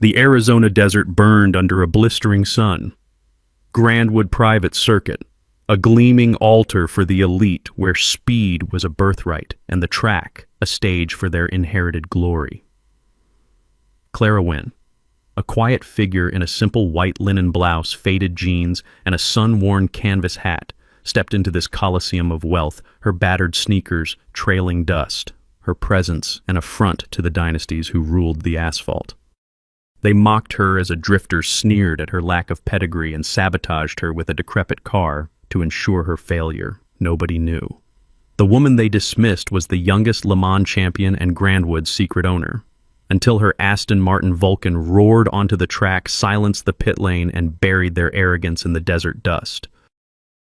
The Arizona desert burned under a blistering sun. Grandwood Private Circuit, a gleaming altar for the elite where speed was a birthright and the track a stage for their inherited glory. Clara Wynne, a quiet figure in a simple white linen blouse, faded jeans, and a sun-worn canvas hat, stepped into this coliseum of wealth, her battered sneakers trailing dust, her presence an affront to the dynasties who ruled the asphalt. They mocked her as a drifter, sneered at her lack of pedigree, and sabotaged her with a decrepit car to ensure her failure. Nobody knew. The woman they dismissed was the youngest Le Mans champion and Grandwood's secret owner, until her Aston Martin Vulcan roared onto the track, silenced the pit lane, and buried their arrogance in the desert dust.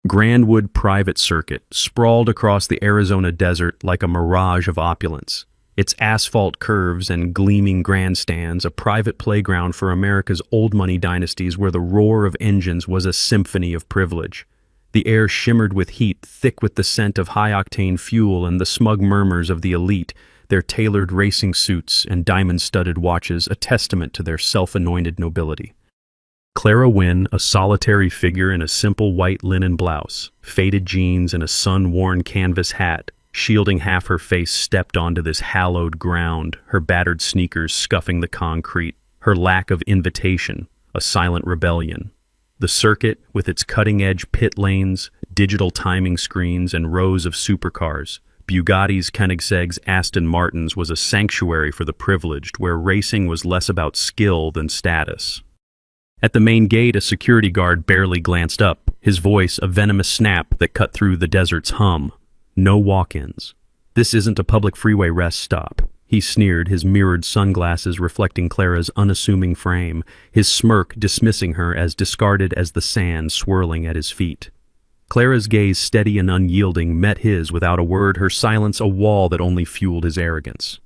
Grandwood Private Circuit sprawled across the Arizona desert like a mirage of opulence. Its asphalt curves and gleaming grandstands, a private playground for America's old money dynasties where the roar of engines was a symphony of privilege. The air shimmered with heat, thick with the scent of high-octane fuel and the smug murmurs of the elite, their tailored racing suits and diamond-studded watches a testament to their self-anointed nobility. Clara Wynne, a solitary figure in a simple white linen blouse, faded jeans, and a sun-worn canvas hat, shielding half her face, stepped onto this hallowed ground, her battered sneakers scuffing the concrete, her lack of invitation, a silent rebellion. The circuit, with its cutting-edge pit lanes, digital timing screens, and rows of supercars, Bugattis, Koenigsegg's, Aston Martins, was a sanctuary for the privileged, where racing was less about skill than status. At the main gate, a security guard barely glanced up, his voice a venomous snap that cut through the desert's hum. No walk-ins. This isn't a public freeway rest stop. He sneered, his mirrored sunglasses reflecting Clara's unassuming frame, his smirk dismissing her as discarded as the sand swirling at his feet. Clara's gaze, steady and unyielding, met his without a word, her silence a wall that only fueled his arrogance.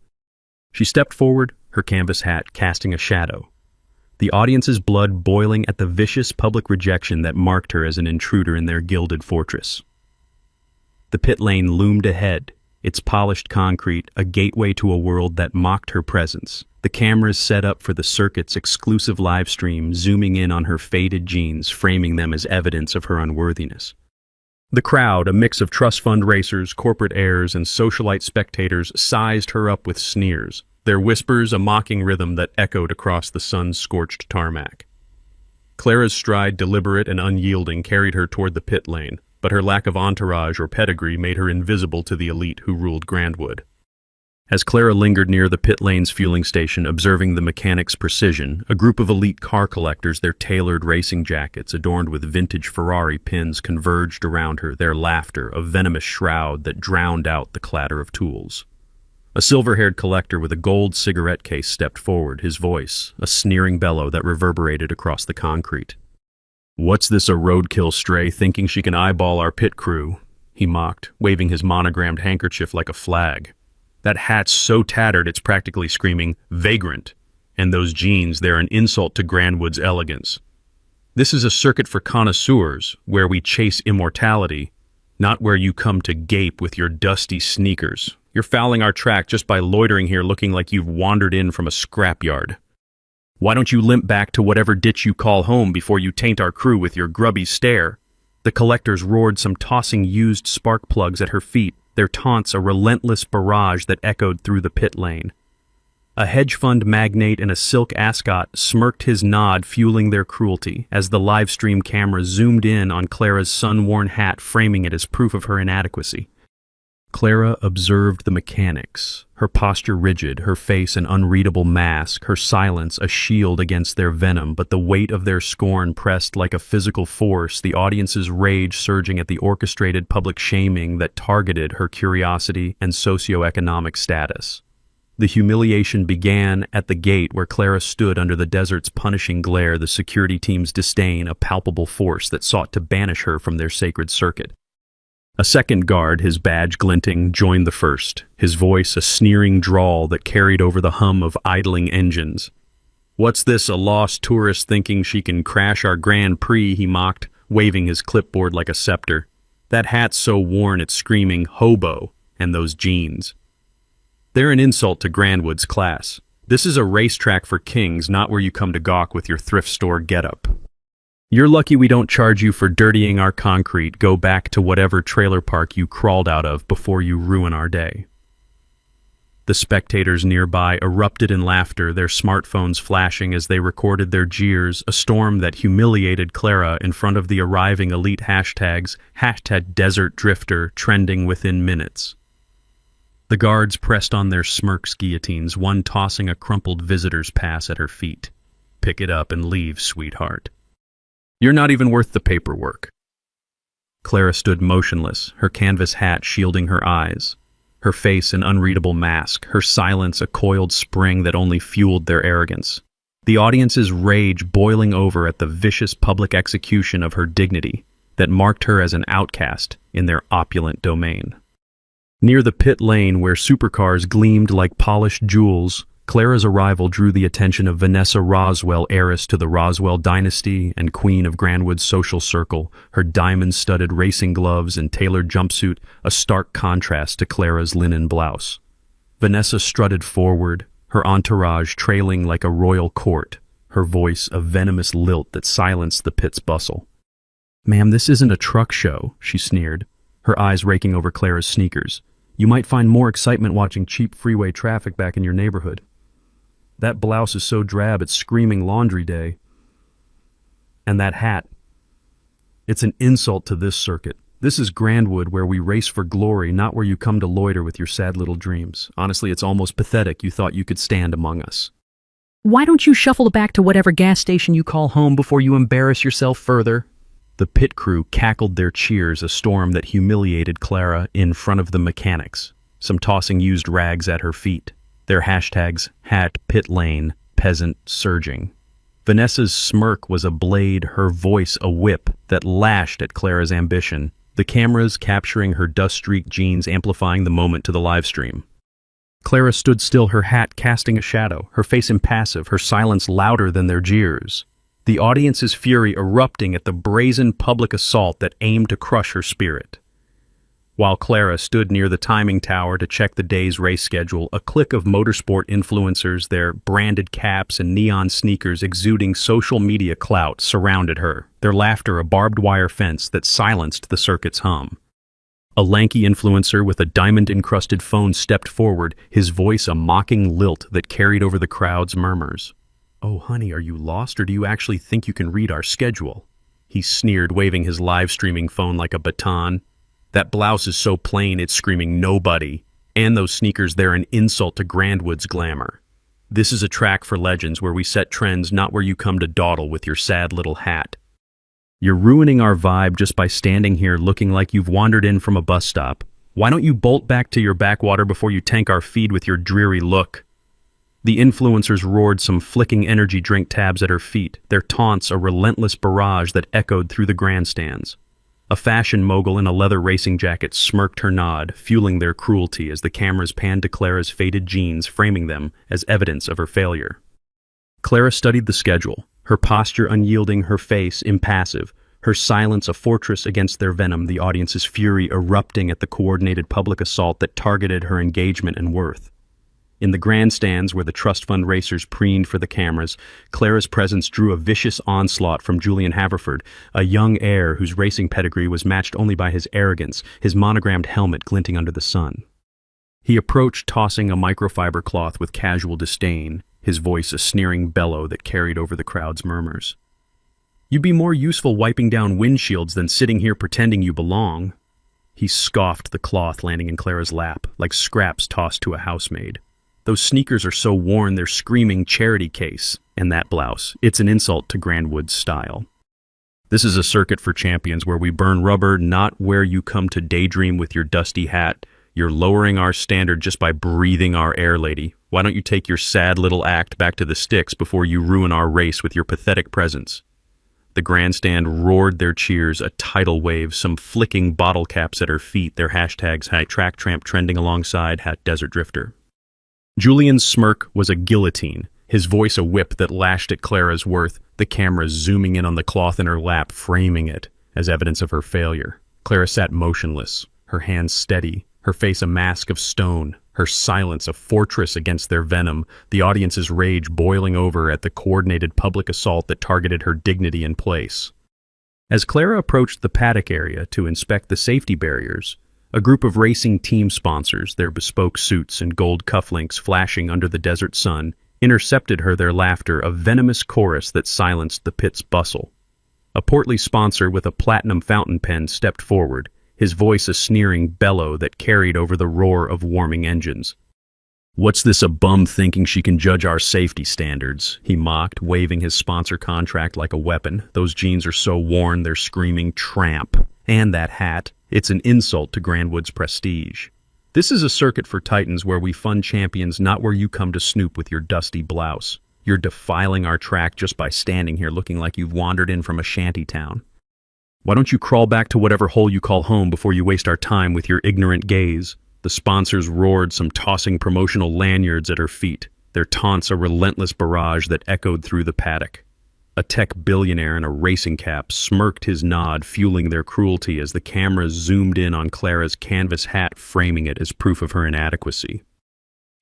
She stepped forward, her canvas hat casting a shadow, the audience's blood boiling at the vicious public rejection that marked her as an intruder in their gilded fortress. The pit lane loomed ahead, its polished concrete a gateway to a world that mocked her presence. The cameras set up for the circuit's exclusive live stream, zooming in on her faded jeans, framing them as evidence of her unworthiness. The crowd, a mix of trust fund racers, corporate heirs, and socialite spectators, sized her up with sneers, their whispers a mocking rhythm that echoed across the sun-scorched tarmac. Clara's stride, deliberate and unyielding, carried her toward the pit lane, but her lack of entourage or pedigree made her invisible to the elite who ruled Grandwood. As Clara lingered near the pit lane's fueling station, observing the mechanic's precision, a group of elite car collectors, their tailored racing jackets adorned with vintage Ferrari pins, converged around her, their laughter a venomous shroud that drowned out the clatter of tools. A silver-haired collector with a gold cigarette case stepped forward, his voice a sneering bellow that reverberated across the concrete. "What's this, a roadkill stray thinking she can eyeball our pit crew?" he mocked, waving his monogrammed handkerchief like a flag. "That hat's so tattered it's practically screaming, 'Vagrant!' And those jeans, they're an insult to Grandwood's elegance. This is a circuit for connoisseurs, where we chase immortality, not where you come to gape with your dusty sneakers. You're fouling our track just by loitering here looking like you've wandered in from a scrapyard. Why don't you limp back to whatever ditch you call home before you taint our crew with your grubby stare?" The collectors roared, some tossing used spark plugs at her feet, their taunts a relentless barrage that echoed through the pit lane. A hedge fund magnate in a silk ascot smirked his nod, fueling their cruelty, as the live stream camera zoomed in on Clara's sun-worn hat, framing it as proof of her inadequacy. Clara observed the mechanics, her posture rigid, her face an unreadable mask, her silence a shield against their venom, but the weight of their scorn pressed like a physical force, the audience's rage surging at the orchestrated public shaming that targeted her curiosity and socioeconomic status. The humiliation began at the gate where Clara stood under the desert's punishing glare, the security team's disdain a palpable force that sought to banish her from their sacred circuit. A second guard, his badge glinting, joined the first, his voice a sneering drawl that carried over the hum of idling engines. "What's this, a lost tourist thinking she can crash our Grand Prix?" he mocked, waving his clipboard like a scepter. "That hat's so worn it's screaming, 'Hobo!' And those jeans. They're an insult to Grandwood's class. This is a racetrack for kings, not where you come to gawk with your thrift store getup. You're lucky we don't charge you for dirtying our concrete. Go back to whatever trailer park you crawled out of before you ruin our day." The spectators nearby erupted in laughter, their smartphones flashing as they recorded their jeers, a storm that humiliated Clara in front of the arriving elite hashtags, #DesertDrifter, trending within minutes. The guards pressed on their smirks guillotines, one tossing a crumpled visitor's pass at her feet. "Pick it up and leave, sweetheart. You're not even worth the paperwork." Clara stood motionless, her canvas hat shielding her eyes, her face an unreadable mask, her silence a coiled spring that only fueled their arrogance. The audience's rage boiling over at the vicious public execution of her dignity that marked her as an outcast in their opulent domain. Near the pit lane where supercars gleamed like polished jewels, Clara's arrival drew the attention of Vanessa Roswell, heiress to the Roswell dynasty and queen of Grandwood's social circle, her diamond-studded racing gloves and tailored jumpsuit a stark contrast to Clara's linen blouse. Vanessa strutted forward, her entourage trailing like a royal court, her voice a venomous lilt that silenced the pit's bustle. "Ma'am, this isn't a truck show," she sneered, her eyes raking over Clara's sneakers. "You might find more excitement watching cheap freeway traffic back in your neighborhood. That blouse is so drab it's screaming laundry day. And that hat. It's an insult to this circuit. This is Grandwood, where we race for glory, not where you come to loiter with your sad little dreams. Honestly, it's almost pathetic you thought you could stand among us." "Why don't you shuffle back to whatever gas station you call home before you embarrass yourself further?" The pit crew cackled their cheers, a storm that humiliated Clara in front of the mechanics, some tossing used rags at her feet, their hashtags #PitLane, peasant surging. Vanessa's smirk was a blade, her voice a whip that lashed at Clara's ambition, the cameras capturing her dust-streaked jeans amplifying the moment to the livestream. Clara stood still, her hat casting a shadow, her face impassive, her silence louder than their jeers. The audience's fury erupting at the brazen public assault that aimed to crush her spirit. While Clara stood near the timing tower to check the day's race schedule, a clique of motorsport influencers, their branded caps and neon sneakers exuding social media clout, surrounded her, their laughter a barbed wire fence that silenced the circuit's hum. A lanky influencer with a diamond-encrusted phone stepped forward, his voice a mocking lilt that carried over the crowd's murmurs. "Oh, honey, are you lost, or do you actually think you can read our schedule?" He sneered, waving his live-streaming phone like a baton. "That blouse is so plain it's screaming nobody, and those sneakers, they're an insult to Grandwood's glamour. This is a track for legends where we set trends, not where you come to dawdle with your sad little hat. You're ruining our vibe just by standing here looking like you've wandered in from a bus stop. Why don't you bolt back to your backwater before you tank our feed with your dreary look?" The influencers roared some flicking energy drink tabs at her feet, their taunts a relentless barrage that echoed through the grandstands. A fashion mogul in a leather racing jacket smirked her nod, fueling their cruelty as the cameras panned to Clara's faded jeans, framing them as evidence of her failure. Clara studied the schedule, her posture unyielding, her face impassive, her silence a fortress against their venom, the audience's fury erupting at the coordinated public assault that targeted her engagement and worth. In the grandstands where the trust fund racers preened for the cameras, Clara's presence drew a vicious onslaught from Julian Haverford, a young heir whose racing pedigree was matched only by his arrogance, his monogrammed helmet glinting under the sun. He approached, tossing a microfiber cloth with casual disdain, his voice a sneering bellow that carried over the crowd's murmurs. "You'd be more useful wiping down windshields than sitting here pretending you belong." He scoffed, the cloth landing in Clara's lap, like scraps tossed to a housemaid. "Those sneakers are so worn they're screaming charity case, and that blouse, it's an insult to Grandwood's style. This is a circuit for champions where we burn rubber, not where you come to daydream with your dusty hat. You're lowering our standard just by breathing our air, lady. Why don't you take your sad little act back to the sticks before you ruin our race with your pathetic presence?" The grandstand roared their cheers, a tidal wave, some flicking bottle caps at her feet, their hashtags #TrackTramp trending alongside #DesertDrifter. Julian's smirk was a guillotine, his voice a whip that lashed at Clara's worth, the cameras zooming in on the cloth in her lap, framing it as evidence of her failure. Clara sat motionless, her hands steady, her face a mask of stone, her silence a fortress against their venom, the audience's rage boiling over at the coordinated public assault that targeted her dignity and place. As Clara approached the paddock area to inspect the safety barriers, a group of racing team sponsors, their bespoke suits and gold cufflinks flashing under the desert sun, intercepted her, their laughter a venomous chorus that silenced the pit's bustle. A portly sponsor with a platinum fountain pen stepped forward, his voice a sneering bellow that carried over the roar of warming engines. "What's this a bum thinking she can judge our safety standards?" he mocked, waving his sponsor contract like a weapon. "Those jeans are so worn they're screaming tramp. And that hat, it's an insult to Grandwood's prestige. This is a circuit for titans where we fund champions, not where you come to snoop with your dusty blouse. You're defiling our track just by standing here looking like you've wandered in from a shanty town. Why don't you crawl back to whatever hole you call home before you waste our time with your ignorant gaze?" The sponsors roared, some tossing promotional lanyards at her feet, their taunts a relentless barrage that echoed through the paddock. A tech billionaire in a racing cap smirked his nod, fueling their cruelty as the cameras zoomed in on Clara's canvas hat, framing it as proof of her inadequacy.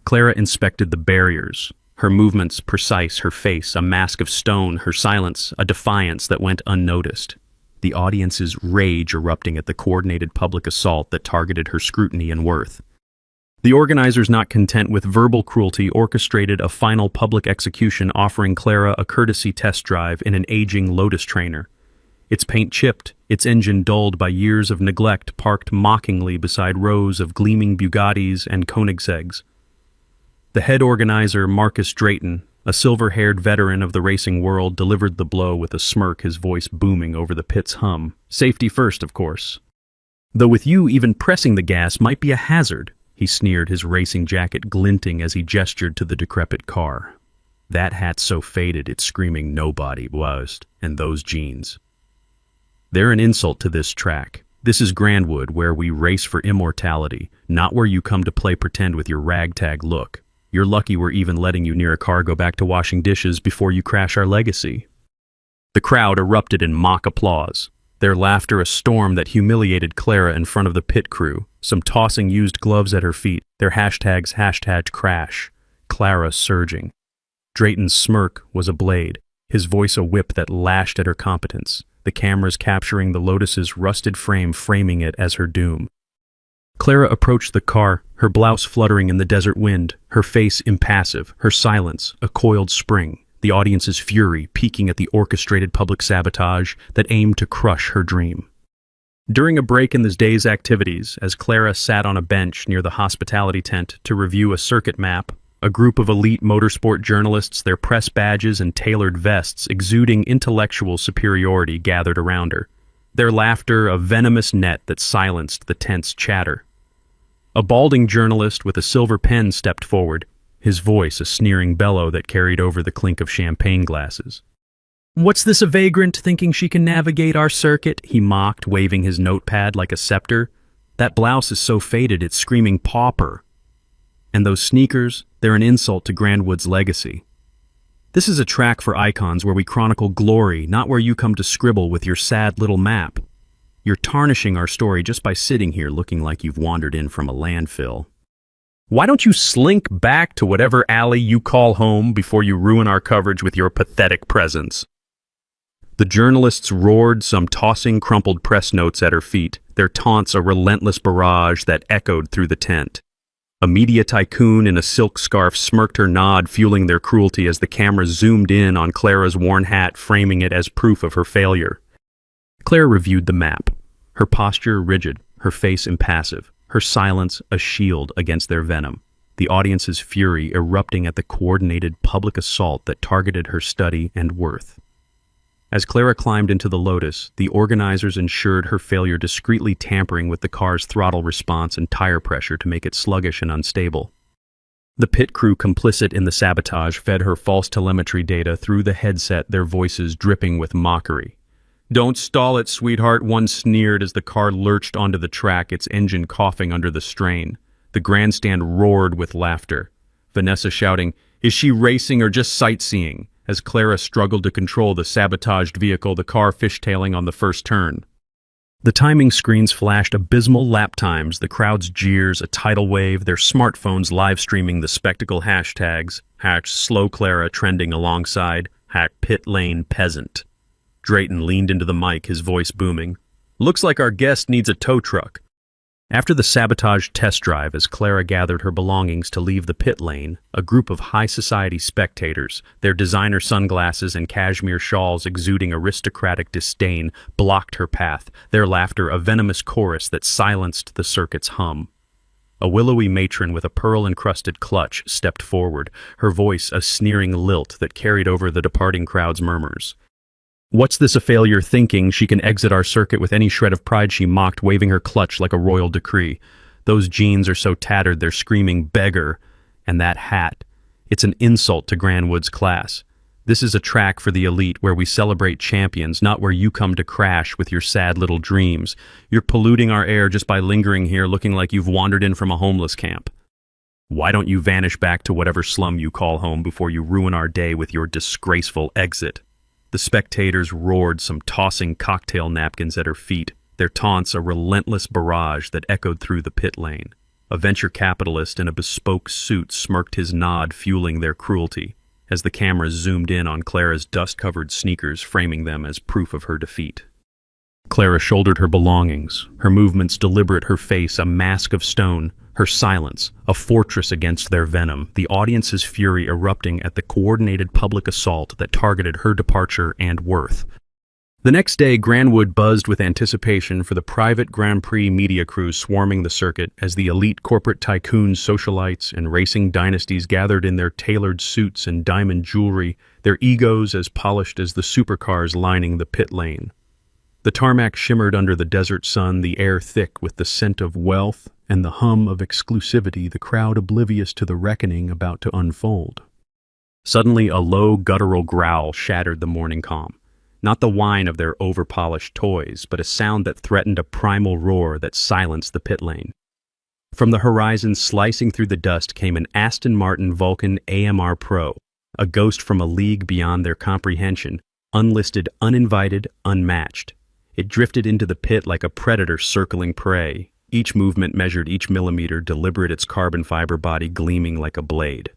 Clara inspected the barriers, her movements precise, her face a mask of stone, her silence a defiance that went unnoticed. The audience's rage erupting at the coordinated public assault that targeted her scrutiny and worth. The organizers, not content with verbal cruelty, orchestrated a final public execution, offering Clara a courtesy test drive in an aging Lotus trainer. Its paint chipped, its engine dulled by years of neglect, parked mockingly beside rows of gleaming Bugattis and Koenigsegg's. The head organizer, Marcus Drayton, a silver-haired veteran of the racing world, delivered the blow with a smirk, his voice booming over the pit's hum. "Safety first, of course. Though with you, even pressing the gas might be a hazard," he sneered, his racing jacket glinting as he gestured to the decrepit car. "That hat so faded it's screaming nobody buzzed, and those jeans. They're an insult to this track. This is Grandwood, where we race for immortality, not where you come to play pretend with your ragtag look. You're lucky we're even letting you near a car go back to washing dishes before you crash our legacy." The crowd erupted in mock applause, their laughter a storm that humiliated Clara in front of the pit crew, some tossing used gloves at her feet, their hashtags #crash, Clara surging. Drayton's smirk was a blade, his voice a whip that lashed at her competence, the cameras capturing the Lotus's rusted frame, framing it as her doom. Clara approached the car, her blouse fluttering in the desert wind, her face impassive, her silence a coiled spring, the audience's fury peaking at the orchestrated public sabotage that aimed to crush her dream. During a break in this day's activities, as Clara sat on a bench near the hospitality tent to review a circuit map, a group of elite motorsport journalists, their press badges and tailored vests exuding intellectual superiority, gathered around her, their laughter a venomous net that silenced the tense chatter. A balding journalist with a silver pen stepped forward, his voice a sneering bellow that carried over the clink of champagne glasses. "What's this a vagrant thinking she can navigate our circuit?" he mocked, waving his notepad like a scepter. "That blouse is so faded it's screaming pauper. And those sneakers, they're an insult to Grandwood's legacy. This is a track for icons where we chronicle glory, not where you come to scribble with your sad little map. You're tarnishing our story just by sitting here looking like you've wandered in from a landfill. Why don't you slink back to whatever alley you call home before you ruin our coverage with your pathetic presence?" The journalists roared, some tossing crumpled press notes at her feet, their taunts a relentless barrage that echoed through the tent. A media tycoon in a silk scarf smirked her nod, fueling their cruelty as the camera zoomed in on Clara's worn hat, framing it as proof of her failure. Clara reviewed the map, her posture rigid, her face impassive, her silence a shield against their venom, the audience's fury erupting at the coordinated public assault that targeted her study and worth. As Clara climbed into the Lotus, the organizers ensured her failure, discreetly tampering with the car's throttle response and tire pressure to make it sluggish and unstable. The pit crew, complicit in the sabotage, fed her false telemetry data through the headset, their voices dripping with mockery. "Don't stall it, sweetheart," one sneered as the car lurched onto the track, its engine coughing under the strain. The grandstand roared with laughter, Vanessa shouting, "Is she racing or just sightseeing?" as Clara struggled to control the sabotaged vehicle, the car fishtailing on the first turn. The timing screens flashed abysmal lap times, the crowd's jeers, a tidal wave, their smartphones live streaming the spectacle hashtags, #slow Clara trending alongside, #pit lane peasant. Drayton leaned into the mic, his voice booming. Looks like our guest needs a tow truck. After the sabotage test drive, as Clara gathered her belongings to leave the pit lane, a group of high society spectators, their designer sunglasses and cashmere shawls exuding aristocratic disdain, blocked her path, their laughter a venomous chorus that silenced the circuit's hum. A willowy matron with a pearl-encrusted clutch stepped forward, her voice a sneering lilt that carried over the departing crowd's murmurs. What's this a failure thinking she can exit our circuit with any shred of pride, she mocked, waving her clutch like a royal decree. Those jeans are so tattered they're screaming beggar. And that hat. It's an insult to Grandwood's class. This is a track for the elite where we celebrate champions, not where you come to crash with your sad little dreams. You're polluting our air just by lingering here looking like you've wandered in from a homeless camp. Why don't you vanish back to whatever slum you call home before you ruin our day with your disgraceful exit? The spectators roared, some tossing cocktail napkins at her feet, their taunts a relentless barrage that echoed through the pit lane. A venture capitalist in a bespoke suit smirked his nod, fueling their cruelty, as the cameras zoomed in on Clara's dust-covered sneakers, framing them as proof of her defeat. Clara shouldered her belongings, her movements deliberate, her face a mask of stone, her silence a fortress against their venom, the audience's fury erupting at the coordinated public assault that targeted her departure and worth. The next day, Grandwood buzzed with anticipation for the private Grand Prix media crews swarming the circuit as the elite corporate tycoons, socialites, and racing dynasties gathered in their tailored suits and diamond jewelry, their egos as polished as the supercars lining the pit lane. The tarmac shimmered under the desert sun, the air thick with the scent of wealth and the hum of exclusivity, the crowd oblivious to the reckoning about to unfold. Suddenly, a low, guttural growl shattered the morning calm. Not the whine of their over-polished toys, but a sound that threatened a primal roar that silenced the pit lane. From the horizon, slicing through the dust, came an Aston Martin Vulcan AMR Pro, a ghost from a league beyond their comprehension, unlisted, uninvited, unmatched. It drifted into the pit like a predator circling prey. Each movement measured each millimeter, deliberate, its carbon fiber body gleaming like a blade.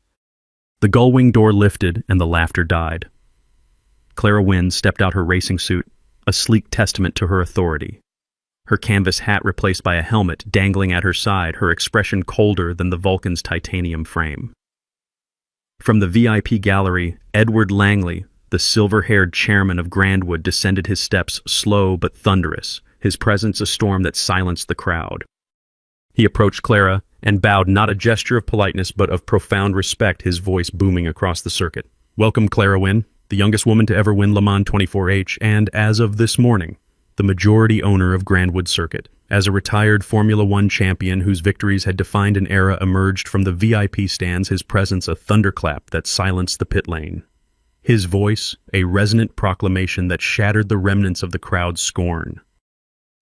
The gull-wing door lifted, and the laughter died. Clara Wynne stepped out her racing suit, a sleek testament to her authority. Her canvas hat replaced by a helmet dangling at her side, her expression colder than the Vulcan's titanium frame. From the VIP gallery, Edward Langley, the silver-haired chairman of Grandwood, descended his steps, slow but thunderous, his presence a storm that silenced the crowd. He approached Clara and bowed, not a gesture of politeness but of profound respect, his voice booming across the circuit. Welcome, Clara Wynne, the youngest woman to ever win Le Mans 24H, and, as of this morning, the majority owner of Grandwood Circuit. As a retired Formula One champion whose victories had defined an era emerged from the VIP stands, his presence a thunderclap that silenced the pit lane. His voice, a resonant proclamation that shattered the remnants of the crowd's scorn.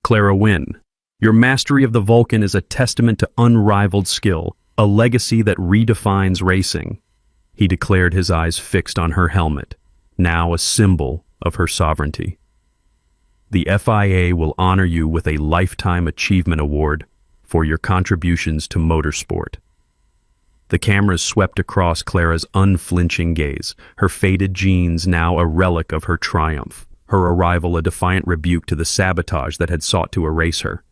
Clara Wynne, your mastery of the Vulcan is a testament to unrivaled skill, a legacy that redefines racing. He declared, his eyes fixed on her helmet, now a symbol of her sovereignty. The FIA will honor you with a Lifetime Achievement Award for your contributions to motorsport. The cameras swept across Clara's unflinching gaze, her faded jeans now a relic of her triumph, her arrival a defiant rebuke to the sabotage that had sought to erase her.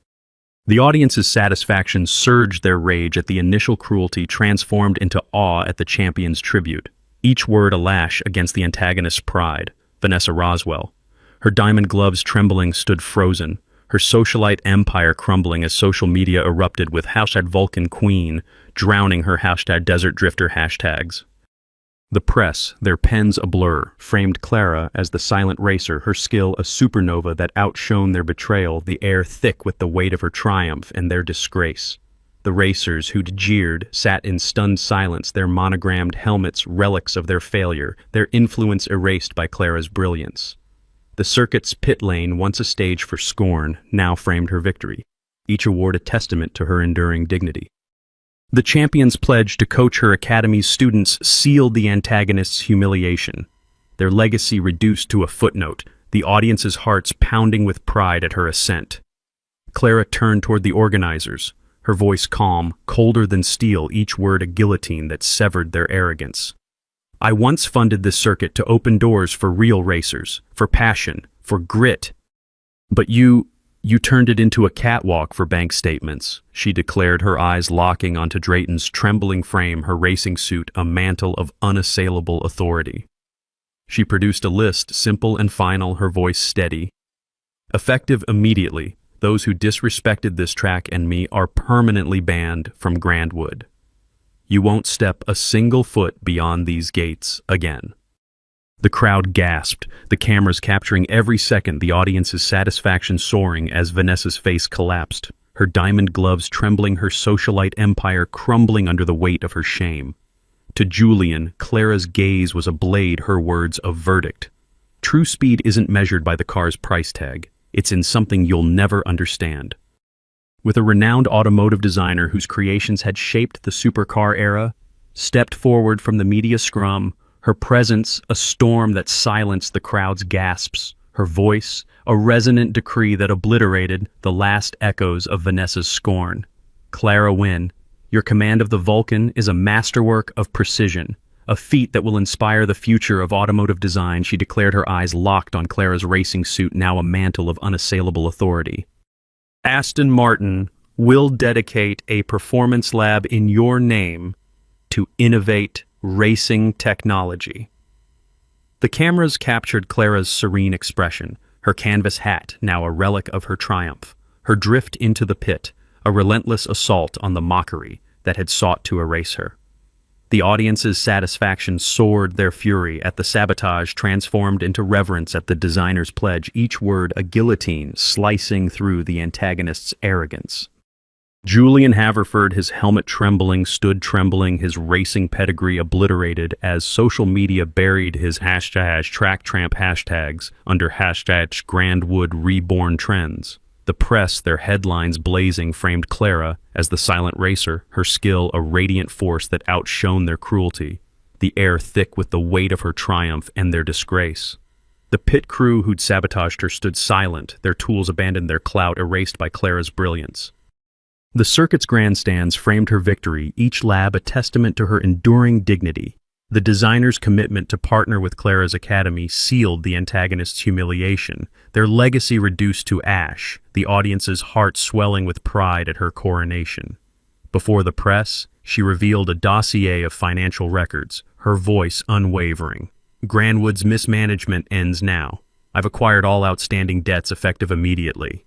The audience's satisfaction surged, their rage at the initial cruelty transformed into awe at the champion's tribute, each word a lash against the antagonist's pride. Vanessa Roswell, her diamond gloves trembling, stood frozen, her socialite empire crumbling as social media erupted with #Vulcan Queen, drowning her #Desert Drifter hashtags. The press, their pens a blur, framed Clara as the silent racer, her skill a supernova that outshone their betrayal, the air thick with the weight of her triumph and their disgrace. The racers who'd jeered sat in stunned silence, their monogrammed helmets relics of their failure, their influence erased by Clara's brilliance. The circuit's pit lane, once a stage for scorn, now framed her victory, each award a testament to her enduring dignity. The champion's pledge to coach her academy's students sealed the antagonist's humiliation, their legacy reduced to a footnote, the audience's hearts pounding with pride at her ascent. Clara turned toward the organizers, her voice calm, colder than steel, each word a guillotine that severed their arrogance. I once funded this circuit to open doors for real racers, for passion, for grit. But you turned it into a catwalk for bank statements, she declared, her eyes locking onto Drayton's trembling frame, her racing suit a mantle of unassailable authority. She produced a list, simple and final, her voice steady. Effective immediately, those who disrespected this track and me are permanently banned from Grandwood. You won't step a single foot beyond these gates again. The crowd gasped, the cameras capturing every second, the audience's satisfaction soaring as Vanessa's face collapsed, her diamond gloves trembling, her socialite empire crumbling under the weight of her shame. To Julian, Clara's gaze was a blade, her words a verdict. True speed isn't measured by the car's price tag. It's in something you'll never understand. With a renowned automotive designer whose creations had shaped the supercar era, stepped forward from the media scrum, her presence a storm that silenced the crowd's gasps, her voice a resonant decree that obliterated the last echoes of Vanessa's scorn. Clara Wynne, your command of the Vulcan is a masterwork of precision, a feat that will inspire the future of automotive design, she declared, her eyes locked on Clara's racing suit, now a mantle of unassailable authority. Aston Martin will dedicate a performance lab in your name to innovate racing technology. The cameras captured Clara's serene expression, her canvas hat now a relic of her triumph, her drift into the pit, a relentless assault on the mockery that had sought to erase her. The audience's satisfaction soared, their fury at the sabotage transformed into reverence at the designer's pledge, each word a guillotine slicing through the antagonist's arrogance. Julian Haverford, his helmet trembling, stood trembling, his racing pedigree obliterated as social media buried his #TrackTramp hashtags under #Grandwood Reborn Trends. The press, their headlines blazing, framed Clara as the silent racer, her skill a radiant force that outshone their cruelty, the air thick with the weight of her triumph and their disgrace. The pit crew who'd sabotaged her stood silent, their tools abandoned, their clout erased by Clara's brilliance. The circuit's grandstands framed her victory, each lab a testament to her enduring dignity. The designer's commitment to partner with Clara's academy sealed the antagonist's humiliation, their legacy reduced to ash, the audience's heart swelling with pride at her coronation. Before the press, she revealed a dossier of financial records, her voice unwavering. Grandwood's mismanagement ends now. I've acquired all outstanding debts effective immediately.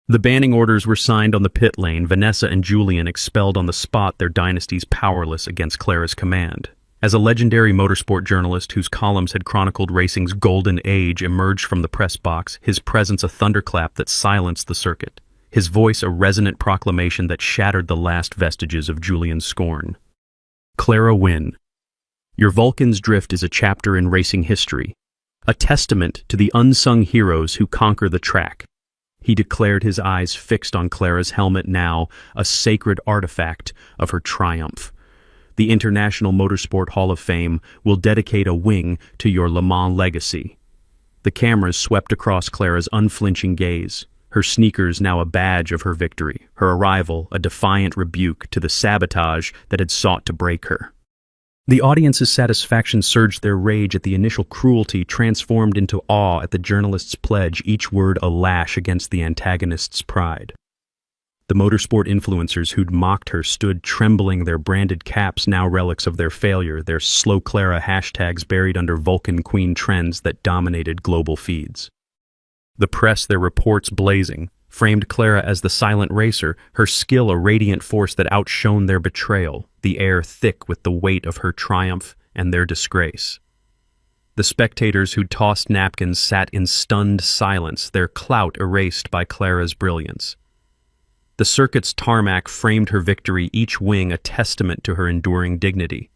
The banning orders were signed on the pit lane, Vanessa and Julian expelled on the spot, their dynasties powerless against Clara's command. As a legendary motorsport journalist whose columns had chronicled racing's golden age emerged from the press box, his presence a thunderclap that silenced the circuit, his voice a resonant proclamation that shattered the last vestiges of Julian's scorn. Clara Wynne, your Vulcan's drift is a chapter in racing history, a testament to the unsung heroes who conquer the track. He declared, his eyes fixed on Clara's helmet, now a sacred artifact of her triumph. The International Motorsport Hall of Fame will dedicate a wing to your Le Mans legacy. The cameras swept across Clara's unflinching gaze, her sneakers now a badge of her victory, her arrival a defiant rebuke to the sabotage that had sought to break her. The audience's satisfaction surged, their rage at the initial cruelty transformed into awe at the journalist's pledge, each word a lash against the antagonist's pride. The motorsport influencers who'd mocked her stood trembling, their branded caps now relics of their failure, their Slow Clara hashtags buried under Vulcan Queen trends that dominated global feeds. The press, their reports blazing, framed Clara as the silent racer, her skill a radiant force that outshone their betrayal, the air thick with the weight of her triumph and their disgrace. The spectators who'd tossed napkins sat in stunned silence, their clout erased by Clara's brilliance. The circuit's tarmac framed her victory, each wing a testament to her enduring dignity.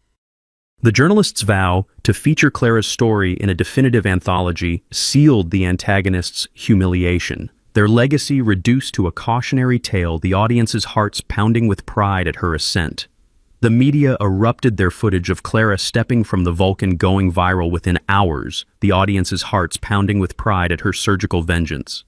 The journalist's vow to feature Clara's story in a definitive anthology sealed the antagonist's humiliation, their legacy reduced to a cautionary tale, the audience's hearts pounding with pride at her ascent. The media erupted their footage of Clara stepping from the Vulcan, going viral within hours, the audience's hearts pounding with pride at her surgical vengeance.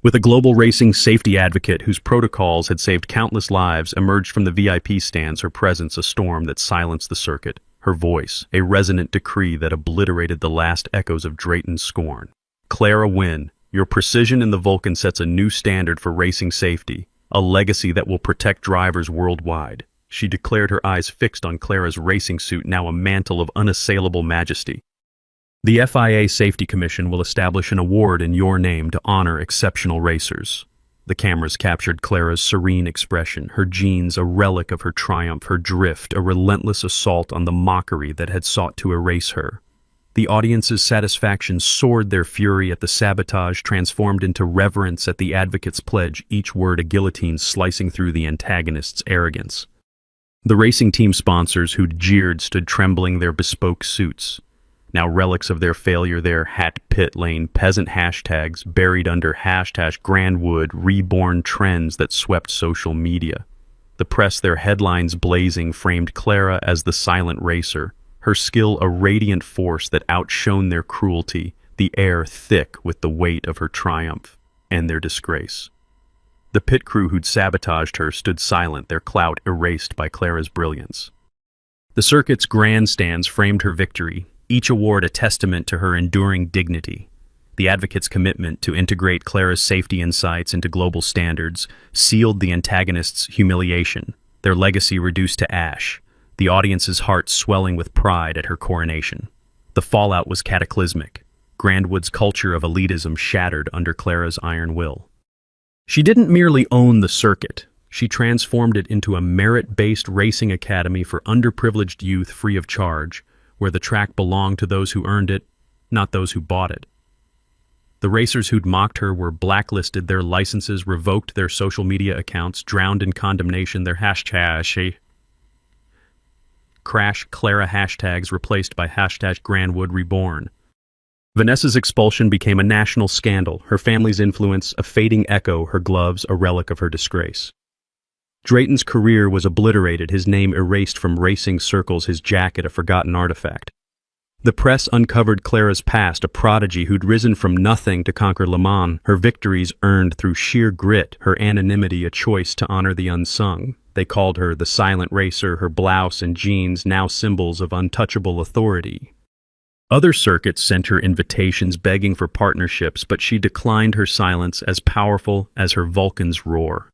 With a global racing safety advocate whose protocols had saved countless lives emerged from the VIP stands, her presence a storm that silenced the circuit, her voice a resonant decree that obliterated the last echoes of Drayton's scorn. Clara Wynne, your precision in the Vulcan sets a new standard for racing safety, a legacy that will protect drivers worldwide. She declared, her eyes fixed on Clara's racing suit, now a mantle of unassailable majesty. The FIA Safety Commission will establish an award in your name to honor exceptional racers. The cameras captured Clara's serene expression, her jeans a relic of her triumph, her drift a relentless assault on the mockery that had sought to erase her. The audience's satisfaction soared, their fury at the sabotage transformed into reverence at the advocate's pledge, each word a guillotine slicing through the antagonist's arrogance. The racing team sponsors who'd jeered stood trembling, their bespoke suits, now relics of their failure, their hat pit lane peasant hashtags buried under hashtag Grandwood reborn trends that swept social media. The press, their headlines blazing, framed Clara as the silent racer, her skill a radiant force that outshone their cruelty, the air thick with the weight of her triumph and their disgrace. The pit crew who'd sabotaged her stood silent, their clout erased by Clara's brilliance. The circuit's grandstands framed her victory, each award a testament to her enduring dignity. The advocate's commitment to integrate Clara's safety insights into global standards sealed the antagonist's humiliation, their legacy reduced to ash, the audience's heart swelling with pride at her coronation. The fallout was cataclysmic, Grandwood's culture of elitism shattered under Clara's iron will. She didn't merely own the circuit, she transformed it into a merit-based racing academy for underprivileged youth free of charge, where the track belonged to those who earned it, not those who bought it. The racers who'd mocked her were blacklisted, their licenses revoked, their social media accounts drowned in condemnation, their hashtag Crash Clara hashtags replaced by hashtag Grandwood Reborn. Vanessa's expulsion became a national scandal, her family's influence a fading echo, her gloves a relic of her disgrace. Drayton's career was obliterated, his name erased from racing circles, his jacket a forgotten artifact. The press uncovered Clara's past, a prodigy who'd risen from nothing to conquer Le Mans, her victories earned through sheer grit, her anonymity a choice to honor the unsung. They called her the silent racer, her blouse and jeans now symbols of untouchable authority. Other circuits sent her invitations begging for partnerships, but she declined, her silence as powerful as her Vulcan's roar.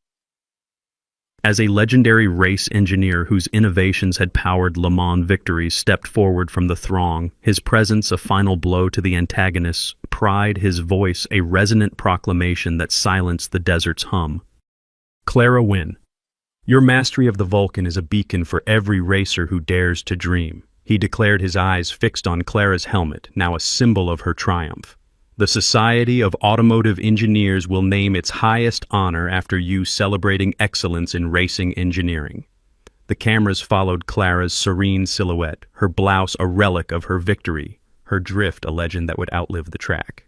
As a legendary race engineer whose innovations had powered Le Mans victories stepped forward from the throng, his presence a final blow to the antagonist's pride, his voice a resonant proclamation that silenced the desert's hum. Clara Wynne, your mastery of the Vulcan is a beacon for every racer who dares to dream. He declared, his eyes fixed on Clara's helmet, now a symbol of her triumph. The Society of Automotive Engineers will name its highest honor after you, celebrating excellence in racing engineering. The cameras followed Clara's serene silhouette, her blouse a relic of her victory, her drift a legend that would outlive the track.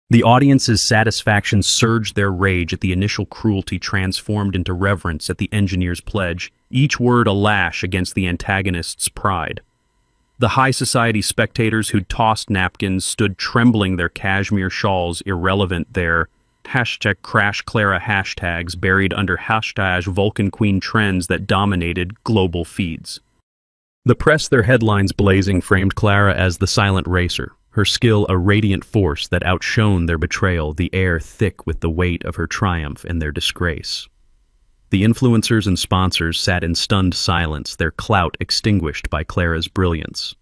The audience's satisfaction surged, their rage at the initial cruelty transformed into reverence at the engineer's pledge, each word a lash against the antagonist's pride. The high society spectators who'd tossed napkins stood trembling, their cashmere shawls irrelevant, their hashtag Crash Clara hashtags buried under hashtag Vulcan Queen trends that dominated global feeds. The press, their headlines blazing, framed Clara as the silent racer, her skill a radiant force that outshone their betrayal, the air thick with the weight of her triumph and their disgrace. The influencers and sponsors sat in stunned silence, their clout extinguished by Clara's brilliance.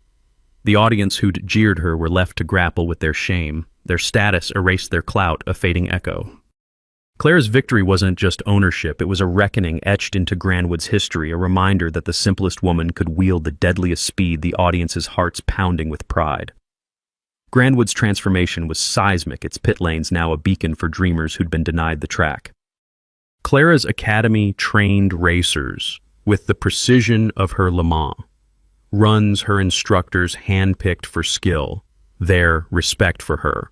The audience who'd jeered her were left to grapple with their shame, their status erased their clout, a fading echo. Clara's victory wasn't just ownership, it was a reckoning etched into Grandwood's history, a reminder that the simplest woman could wield the deadliest speed, the audience's hearts pounding with pride. Grandwood's transformation was seismic, its pit lanes now a beacon for dreamers who'd been denied the track. Clara's academy trained racers with the precision of her Le Mans, runs her instructors handpicked for skill, their respect for her,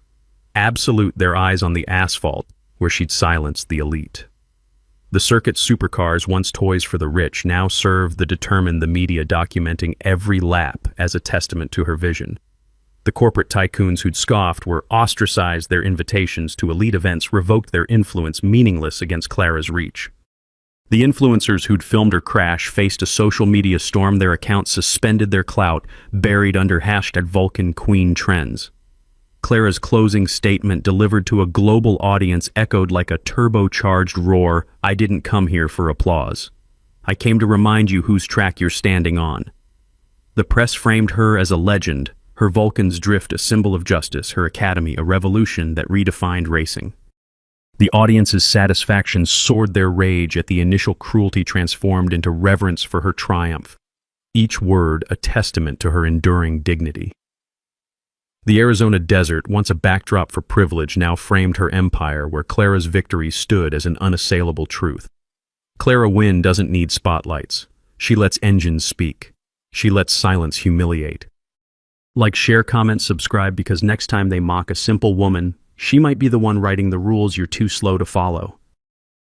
absolute their eyes on the asphalt where she'd silenced the elite. The circuit's supercars, once toys for the rich, now serve the determined, the media documenting every lap as a testament to her vision. The corporate tycoons who'd scoffed were ostracized, their invitations to elite events revoked, their influence meaningless against Clara's reach. The influencers who'd filmed her crash faced a social media storm, their accounts suspended, their clout buried under #VulcanQueen trends. Clara's closing statement, delivered to a global audience, echoed like a turbocharged roar. "I didn't come here for applause. I came to remind you whose track you're standing on." The press framed her as a legend, her Vulcan's drift a symbol of justice, her academy a revolution that redefined racing. The audience's satisfaction soared, their rage at the initial cruelty transformed into reverence for her triumph, each word a testament to her enduring dignity. The Arizona desert, once a backdrop for privilege, now framed her empire, where Clara's victory stood as an unassailable truth. Clara Wynne doesn't need spotlights. She lets engines speak. She lets silence humiliate. Like, share, comment, subscribe, because next time they mock a simple woman, she might be the one writing the rules you're too slow to follow.